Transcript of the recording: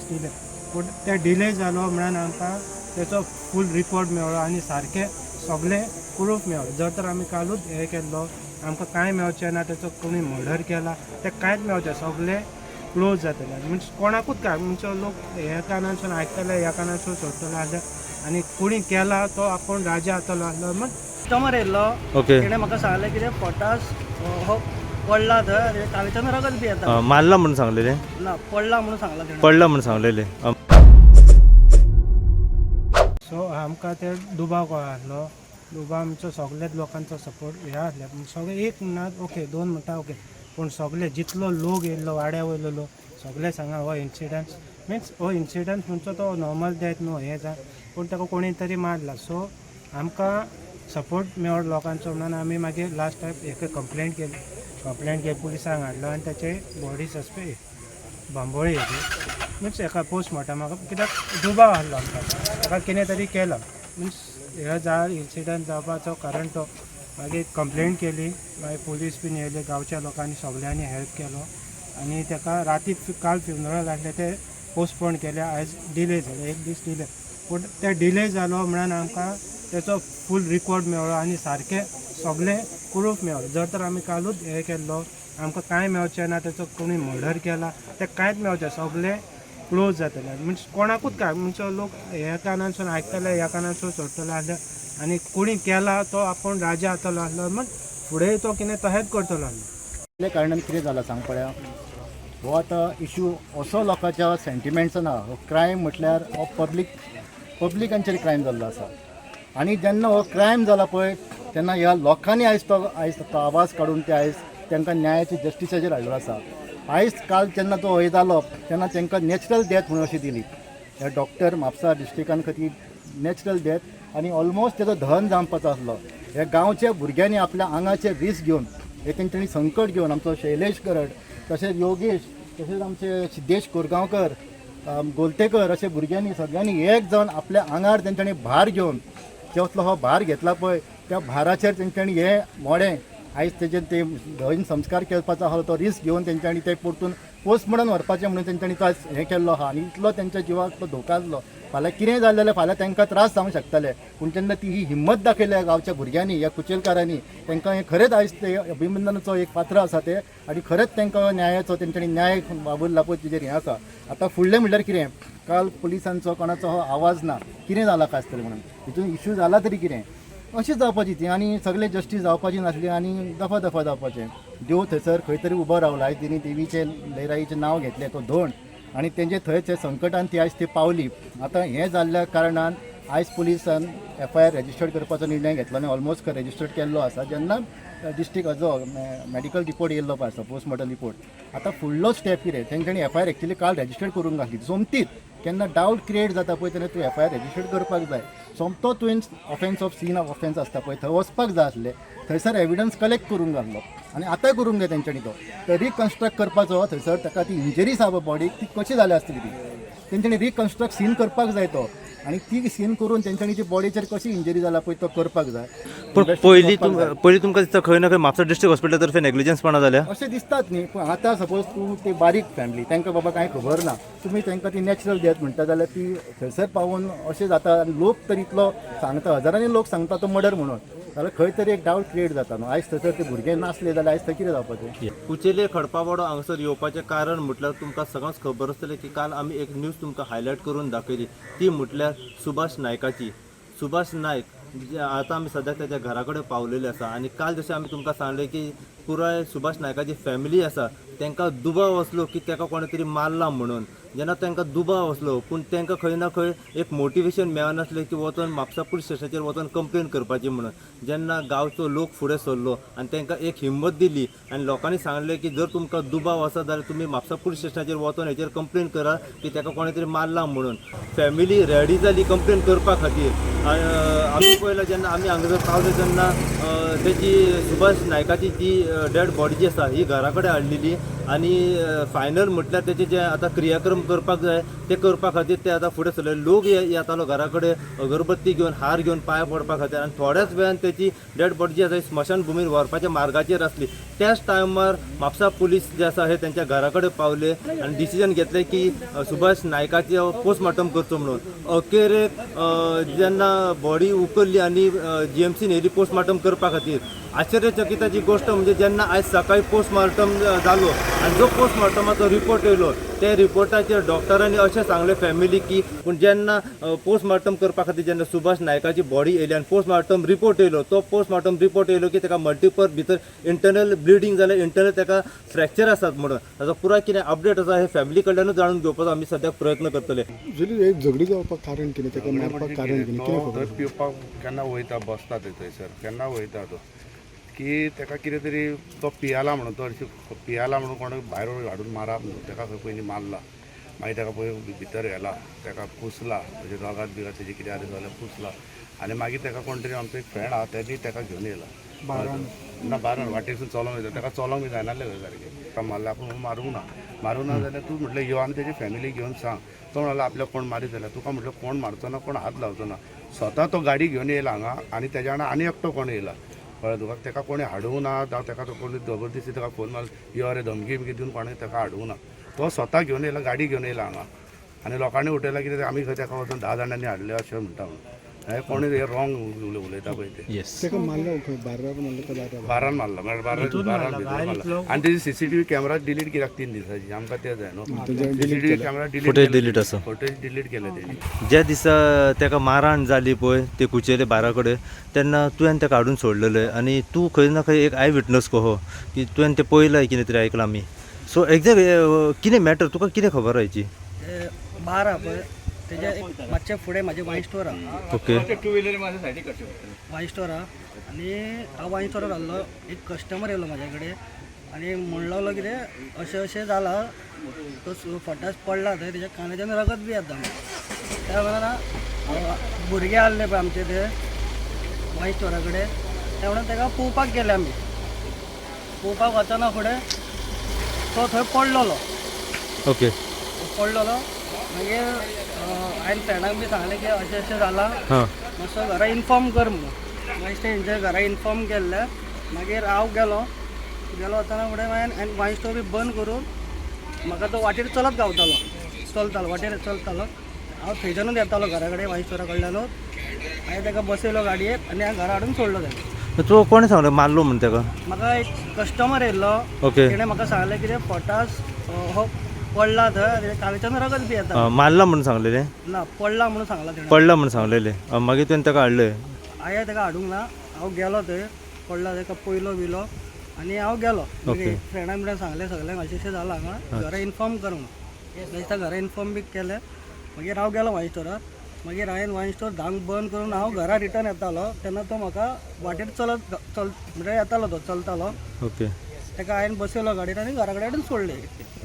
Delay पूण ते delay जालो म्हणून आमकां तेचो फूल रिपोर्ट मेळ्ळो आनी सारके सगळे प्रूफ मेळ्ळो. जर तर आमी कालूच हे केल्लो आमकां कांय मेळचें ना, तेचो कोणी मर्डर केला तें कांयच मेळचें, सगळे क्लोज जातले. मिन्स कोणाकूच काय म्हणजे लोक ह्या कारणासून आयकतले, ह्या कारणासून सोडटले आसले आनी कोणी केला तो आपूण राजा जातलो आसलो. मग कस्टमर येयल्लो, तेणें म्हाका सांगलें कितें पोटास हो पडला थंय आनी तावेच्यान रगत बी येता. मारला म्हणून सांगलेले, ना पडला म्हणून सांगला तेणें. पडला म्हणून सांगलेले. सो आमकां ते दुबाव कळालो. दुबाव आमचो सगळ्याच लोकांचो सपोर्ट हे आसले. सगळे एक म्हणत ओके, दोन म्हणटा ओके, पूण सगळे जितलो लोक येयल्लो वाड्या वयलो लोक सगळे सांगा हो इन्सिडंट मिन्स हो इन्सिडंट म्हणचो तो नॉर्मल डेथ न्हू हे जा, पूण ताका कोणी तरी मारला. सो आमकां सपोर्ट मेळ्ळो लोकांचो म्हणून आमी मागीर लास्ट टायम एक कंप्लेंट केली पुलिसांक हाडलो आनी ताचे बॉडी बांबोळी येली मिन्स एका पोस्टमॉर्टमाक कित्याक दुबाव आहलो आमकां, ताका कितें तरी केलं मिन्स हे इन्सिडंट जावपाचो कारण तो. मागीर कंप्लेंट केली, मागीर पुलीस बीन येयले, गांवच्या लोकांनी सगळ्यांनी हेल्प केलो आनी ताका राती काल फ्युनरल आसलें ते पोस्टपोन केले. आयज डिले जालो, एक दीस डिले, पूण ते डिले जालो म्हणून आमकां तेचो फूल रिकॉर्ड मेळ्ळो आनी सारके सगळे प्रूफ मेळ्ळो. जर तर आमी कालूच हे केल्लो आमकां कांय मेळचें ना, तेचो कोणी मर्डर केला तें कांयच मेळचें, सगळे क्लोज जातले. मिन्स कोणाकूच काय म्हणजे लोक ह्या कारणासून आयकतले, ह्या कारणासून सोडटले आसले आनी कोणी केला तो आपूण राजा जातलो आसलो. मग फुडें तो कितें तहेच करतलो आसलो. कारणान कितें जालां सांग पळया, हो आतां इश्यू असो लोकांच्या सेंटिमेंट्स ना. हो क्रायम म्हटल्यार हो पब्लिकांचेर क्रायम जाल्लो आसा आनी जेन्ना हो क्रायम जाला पळय तेन्ना ह्या लोकांनी आयज तो आवाज काडून ते आयज तांकां न्यायाची जस्टिसाचेर हाडलो आसा. आयज काल जेन्ना तो हे जालो तेन्ना तांकां नॅचरल डेथ म्हणून अशी दिली. हे डॉक्टर म्हापसा डिस्ट्रिक्टान खातीर नॅचरल डेथ आनी ऑलमोस्ट तेजो दहन जावपाचो आसलो. हे गांवच्या भुरग्यांनी आपल्या आंगाचे रिस्क घेवन हे तेंच्यांनी संकट घेवन आमचो शैलेश करड, तशेंच योगेश, तशेंच आमचे सिद्धेश कोरगांवकर, गोलतेकर अशे भुरग्यांनी सगळ्यांनी एक जावन आपल्या आंगार तेंच्यांनी भार घेवन जो हो भार घेतला पळय त्या भाराचेर तेंच्यांनी हे मोडें आयज तेजेर ते दहन संस्कार करपाचो आसलो तो रिस्क घेवन तेंच्यांनी ते परतून पोस्टमॉर्टम व्हरपाचें म्हणून तेंच्यांनी तो हें केल्लो आहा आनी इतलो तेंच्या जिवाक तो धोका आसलो. फाल्यां कितेंय जालें जाल्यार फाल्यां तांकां त्रास जावंक शकताले, पूण जेन्ना ती ही हिम्मत दाखयल्या गांवच्या भुरग्यांनी, ह्या कुचेलकारांनी, तांकां हें खरेंच आयज ते अभिनंदनाचो एक पात्र आसा ते आनी खरेंच तांकां न्यायाचो तेंच्यांनी न्याय बाबूरला पळय तेजेर हें आसा. आतां फुडलें म्हणल्यार कितें, काल पुलिसांचो कोणाचो हो आवाज ना, कितें जाला काय आसतलें म्हणून हितून इश्यू जाला तरी कितें अशीच जावपाची ती आनी सगळे जस्टीस जावपाची नासली आनी दफा जावपाचें. देव थंयसर खंय तरी उबो रावला. आयज तिणी देवीचें लयराईचें नांव घेतलें तो धोंड आनी तेंचे थंयचे संकटान ती आयज ती पावली. आतां हें जाल्ल्या कारणान आयज पुलिसान FIR रजिस्टर्ड करपाचो निर्णय घेतलो आनी ऑलमोस्ट रजिस्टर्ड केल्लो आसा. जेन्ना डिस्ट्रिक्ट हाजो मॅडिकल रिपोर्ट येयल्लो पळय आसा, पोस्टमॉर्टम रिपोर्ट, आतां फुडलो स्टेप कितें तेंच्यांनी FIR एक्चुली काल रजिस्टर्ड करून घातली. सोमतीच केन्ना डावट क्रिएट जाता पळय तेन्ना तूं FIR रजिस्टर्ड करपाक जाय. सोमतो तुवें offence of scene of offence आसता पळय थंय वचपाक जाय आसलें, थंयसर एविडन्स कलेक्ट करून घातलो आनी आतांय करूंक जाय तेंच्यांनी तो रिकन्स्ट्रक्ट करपाचो. थंयसर ताका ती इंजरीज आहा बॉडीक ती कशी जाली आसतली ती तेंच्यांनी रिकन्स्ट्रक्ट सीन करपाक जाय तो आनी ती सीन करून तेंच्यांनी ती बॉडीचेर कशी इंजरी जाला पळय तो करपाक जाय. पूण पयलीं तुमकां दिसता खंय ना खंय म्हापसा डिस्ट्रिक्ट हॉस्पिटल तर्फे नेग्लिजन्सपणा जाल्या अशें दिसतात न्ही. पूण आतां सपोज तूं ती बारीक फॅमिली तांकां बाबा कांय खबर ना, तुमी तांकां ती नॅचरल डेथ म्हणटा जाल्यार ती थंयसर पावून अशें जाता. लोक तर इतलो सांगता, हजारांनी लोक सांगता तो मर्डर म्हणून, जाल्यार खंय तरी एक डावट क्रिएट जाता न्हू. आयज थंयसर ते भुरगे नासले जाल्यार आयज थंय कितें जावपाचें. कुचेले खडपावाडो हांगासर येवपाचें कारण म्हटल्यार तुमकां सगळ्यांच खबर आसतलें की काल आमी एक न्यूज तुमकां हायलायट करून दाखयली, ती म्हटल्यार सुभाष नायकाची. सुभाष नायक आतां आमी सद्याक तेच्या घरा कडेन पावलेले आसा आनी काल जशें आमी तुमकां सांगलें की पुराय सुभाष नायकाची फॅमिली आसा तांकां दुबाव आसलो की ताका कोणे तरी मारला म्हणून. जेन्ना तांकां दुबाव आसलो पूण तांकां खंय ना खंय एक मोटिवेशन मेळनासलें की वचून म्हापसा पुलीस स्टेशनाचेर वचून कंप्लेन करपाची म्हणून. जेन्ना गांवचो लोक फुडें सरलो आनी तांकां एक हिम्मत दिली आनी लोकांनी सांगलें की जर तुमकां दुबाव आसा जाल्यार तुमी म्हापसा पुलीस स्टेशनाचेर वचून हेचेर कंप्लेन करा की ताका कोणे तरी मारला म्हणून. फॅमिली रेडी जाली कंप्लेन करपा खातीर. आमी पयला जेन्ना आमी हांगासर पावले तेन्ना तेची सुभाष नायकाची जी डेड बॉडी जी आसा ही घरा कडेन हाडलेली आनी फायनल म्हटल्यार तेचे जे आतां क्रियाक्रम करपाक जाय ते करपा खातीर ते आतां फुडें सरले. लोक येतालो घरा कडेन अगरबत्ती घेवन हार घेवन पांय पडपा खातीर आनी थोड्याच वेळान त्याची डेड बॉडी जी आसा स्मशान भुमीर व्हरपाच्या मार्गाचेर आसली. त्याच टायमार म्हापसा पुलीस जे आसा हे त्यांच्या घरा कडेन पावले आनी डिसिजन घेतले की सुभाष नायकाचे पोस्टमॉर्टम करचो म्हणून. अखेरेक जेन्ना बॉडी उखल्ली आनी GMC व्हेली पोस्टमॉर्टम करपा खातीर आश्चर्यचकिताची गोष्ट म्हणजे जेन्ना आयज सकाळी पोस्टमॉर्टम जालो आनी जो पोस्टमॉर्टमाचो रिपोर्ट येयलो त्या रिपोर्टाचेर डॉक्टरांनी अशें सांगलें फॅमिली की पूण जेन्ना पोस्टमॉर्टम करपा खातीर जेन्ना सुभाष नायकाची बॉडी येयली आनी पोस्टमॉर्टम रिपोर्ट येयलो तो पोस्टमॉर्टम रिपोर्ट येयलो की ताका मल्टिपल भितर इंटरनल ब्लिडींग जालें, इंटरनल ताका फ्रॅक्चर आसात म्हणून. ताचो पुराय कितें अपडेट आसा हे फॅमिली कडल्यानूच जाणून घेवपाचो आमी सद्याक प्रयत्न करतले. जुली एक झगडी जावपाक कारण कितें ताका मारपाक कारण कितें कितें खबर? थंय पिवपाक केन्ना वयता बसता थंयसर केन्ना वयता तो की ताका कितें तरी तो पियाला म्हणून तो पियाला म्हणून कोणाक भायर हाडून मारप न्हू ताका खंय पयलीं मारला. मागीर ताका पळय भितर गेला ताका पुसला म्हणजे दोगात बिगात तेजें कितें आसा जाल्यार पुसला आनी मागीर ताका कोण तरी आमचो एक फ्रेंड आहा तेणी ताका घेवन येयला ना बारान वाटेसून चलोंक वयता ताका चलोंक बी जायनासलें खंय सारकें. ताका मारलें आपूण मारूंक ना जाल्यार तूं म्हटलें यो आनी तेजी फॅमिली घेवन सांग. तो म्हणलो आपल्याक कोण मारी जाल्यार तुका म्हटलं कोण मारचो ना कोण हात लावचो ना. स्वता तो गाडी घेवन येयला हांगा आनी तेज्या वांगडा आनी एकटो कोण येयला कळ्ळें तुका. ताका कोणी हाडूंक ना जावं ताका तो कोणी जबरदस्ती ताका फोन मारलो यो रे धमकी बिमकी दिवन कोणें ताका हाडूंक ना. तो स्वता घेवन येयला गाडी घेवन येयला हांगा आनी लोकांनी उठयला कितें आमी खंय ताका वचून 10 जाणांनी हाडले अशें म्हणटा म्हणून. हे कोणी हे रॉंग उलयता पळय ते ताका मारलो खंय बारार मारलो का दारार? बारान मारला म्हळ्यार बारान भितर मारला आनी तेजी CCTV कॅमेरा डिलीट केल्याक 3 दिसाची आमकां ते जाय न्हू. CCTV कॅमेरा फुटेज डिलीट आसा. फुटेज डिलीट केले तेणी. ज्या दिसा ताका मारहाण जाली पळय ते कुचेले बारा कडेन तेन्ना तुवें ताका हाडून सोडलेलें आनी तूं खंय ना खंय एक आय विटनस कहो की तुवें तें पळयलां कितें तरी आयकलां आमी. सो एक्झॅक्ट कितें मॅटर तुका कितें खबर आयची? बार आहा पळय तेज्या एक मातशे फुडें म्हाजें वायन स्टोर आहा. ओके. वायन स्टोर आहा आनी हांव वायन स्टोरार आहलो. एक कस्टमर येयलो म्हाजे कडेन आनी म्हणून लागलो कितें अशें अशें जालां तो फटास पडला थंय तेज्या कानाच्यान रगत बी येता. त्या वेळार भुरगे आहले पळय आमचे ते वायन स्टोरा कडेन त्या म्हणून ताका पोवपाक गेले आमी. पोवपाक वचना फुडें तो थंय पडलेलो. ओके. पडलेलो मागीर हांवें फ्रेंडाक बी सांगलें की अशें अशें जालां मातसो घरा इन्फॉर्म कर म्हणून. मागीर तेंच्या घरा इन्फॉर्म केल्लें. मागीर हांव गेलो वतना फुडें हांवें वायन स्टोर बी बंद करून म्हाका तो वाटेर चलत गावतालो वाटेर चलतालो. हांव थंयच्यानूच येतालो घरा कडेन वायन स्टोरा कडल्यानूच. हांवें ताका बसयलो गाडयेक आनी हांवें घरा हाडून सोडलो ताका. तूं कोणें सांगलें मारलो म्हणून ताका? म्हाका एक कस्टमर येयल्लो. ओके. तेणें म्हाका सांगलें कितें फटास हो पडला थंय कावेच्यान रगत बी येता. मारला म्हणून सांगलेलें? ना पडला म्हणून सांगला तेणें. पडला म्हणून सांगलेलें. मागीर तुवें ताका हाडलें? हांवें ताका हाडूंक ना. हांव गेलो थंय पडला ताका पयलो बिलो आनी हांव गेलो. मागीर फ्रेंडान बिड्यान सांगलें सगळ्यांक अशें अशें जालां हांगा घरा इन्फॉर्म कर म्हणून. मागीर घरा इन्फॉर्म बी केलें. मागीर हांव गेलो वायन स्टोरार. मागीर हांवें वायन स्टोर धांक बंद करून हांव घरा रिटर्न येतालो तेन्ना तो म्हाका वाटेर म्हणजे येतालो तो चलतालो. ओके. ताका हांवें बसयलो गाडयेन आनी घरा कडेन हाडून सोडलें.